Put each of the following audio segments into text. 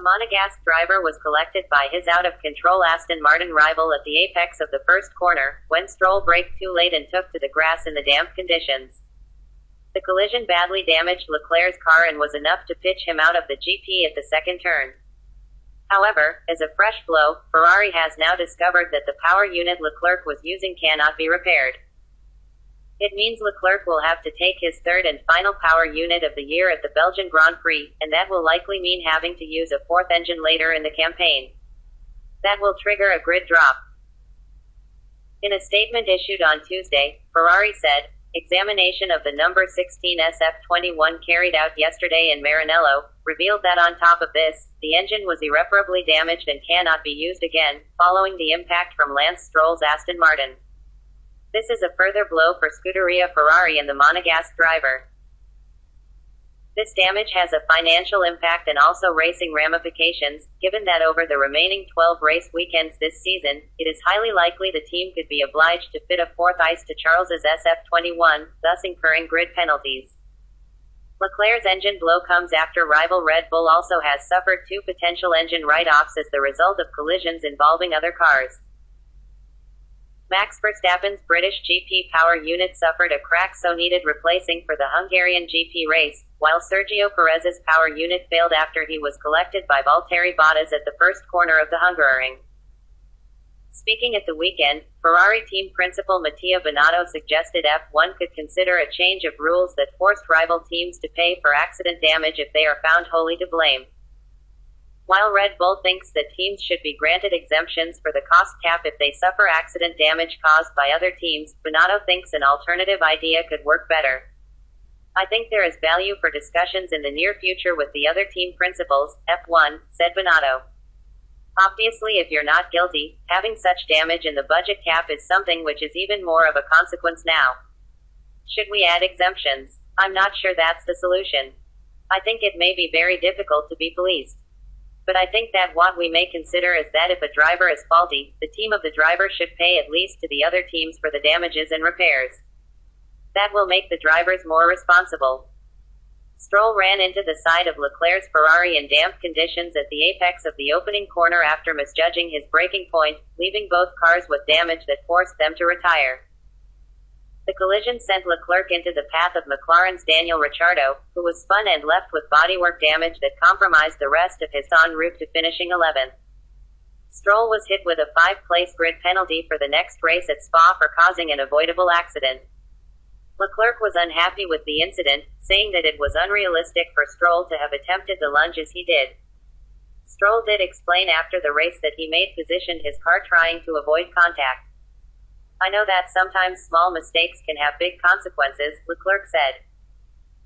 Monegasque driver was collected by his out-of-control Aston Martin rival at the apex of the first corner, when Stroll braked too late and took to the grass in the damp conditions. The collision badly damaged Leclerc's car and was enough to pitch him out of the GP at the second turn. However, as a fresh blow, Ferrari has now discovered that the power unit Leclerc was using cannot be repaired. It means Leclerc will have to take his third and final power unit of the year at the Belgian Grand Prix, and that will likely mean having to use a fourth engine later in the campaign. That will trigger a grid drop. In a statement issued on Tuesday, Ferrari said, "Examination of the number 16 SF21 carried out yesterday in Maranello revealed that on top of this, the engine was irreparably damaged and cannot be used again, following the impact from Lance Stroll's Aston Martin. This is a further blow for Scuderia Ferrari and the Monegasque driver. This damage has a financial impact and also racing ramifications, given that over the remaining 12 race weekends this season, it is highly likely the team could be obliged to fit a fourth ICE to Charles's SF21, thus incurring grid penalties." Leclerc's engine blow comes after rival Red Bull also has suffered two potential engine write-offs as the result of collisions involving other cars. Max Verstappen's British GP power unit suffered a crack so needed replacing for the Hungarian GP race, while Sergio Perez's power unit failed after he was collected by Valtteri Bottas at the first corner of the Hungaroring. Speaking at the weekend, Ferrari team principal Mattia Binotto suggested F1 could consider a change of rules that forced rival teams to pay for accident damage if they are found wholly to blame. While Red Bull thinks that teams should be granted exemptions for the cost cap if they suffer accident damage caused by other teams, Binotto thinks an alternative idea could work better. "I think there is value for discussions in the near future with the other team principals, F1, said Binotto. "Obviously, if you're not guilty, having such damage in the budget cap is something which is even more of a consequence now. Should we add exemptions? I'm not sure that's the solution. I think it may be very difficult to be policed. But I think that what we may consider is that if a driver is faulty, the team of the driver should pay at least to the other teams for the damages and repairs. That will make the drivers more responsible." Stroll ran into the side of Leclerc's Ferrari in damp conditions at the apex of the opening corner after misjudging his braking point, leaving both cars with damage that forced them to retire. The collision sent Leclerc into the path of McLaren's Daniel Ricciardo, who was spun and left with bodywork damage that compromised the rest of his en route to finishing 11th. Stroll was hit with a 5-place grid penalty for the next race at Spa for causing an avoidable accident. Leclerc was unhappy with the incident, saying that it was unrealistic for Stroll to have attempted the lunge as he did. Stroll did explain after the race that he positioned his car trying to avoid contact. "I know that sometimes small mistakes can have big consequences," Leclerc said.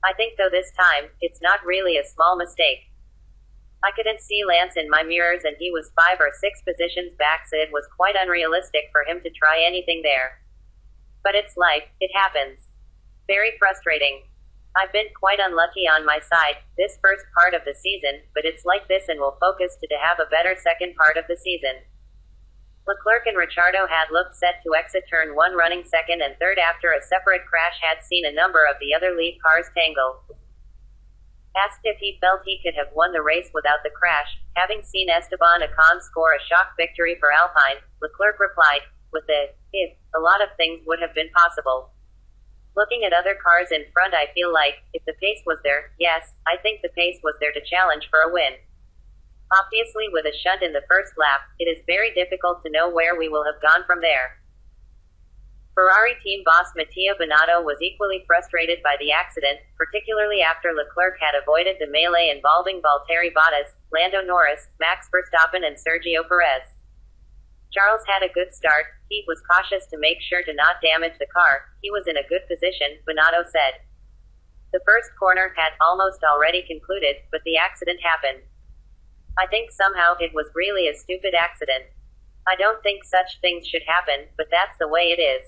"I think though this time, it's not really a small mistake. I couldn't see Lance in my mirrors and he was 5 or 6 positions back, so it was quite unrealistic for him to try anything there. But it's life, it happens. Very frustrating. I've been quite unlucky on my side, this first part of the season, but it's like this and we'll focus to have a better second part of the season." Leclerc and Ricciardo had looked set to exit turn 1 running second and third after a separate crash had seen a number of the other lead cars tangle. Asked if he felt he could have won the race without the crash, having seen Esteban Ocon score a shock victory for Alpine, Leclerc replied, with a, "If, a lot of things would have been possible. Looking at other cars in front, I feel like, if the pace was there, yes, I think the pace was there to challenge for a win. Obviously with a shunt in the first lap, it is very difficult to know where we will have gone from there." Ferrari team boss Mattia Binotto was equally frustrated by the accident, particularly after Leclerc had avoided the melee involving Valtteri Bottas, Lando Norris, Max Verstappen and Sergio Perez. "Charles had a good start, he was cautious to make sure to not damage the car, he was in a good position," Binotto said. "The first corner had almost already concluded, but the accident happened. I think somehow it was really a stupid accident. I don't think such things should happen, but that's the way it is.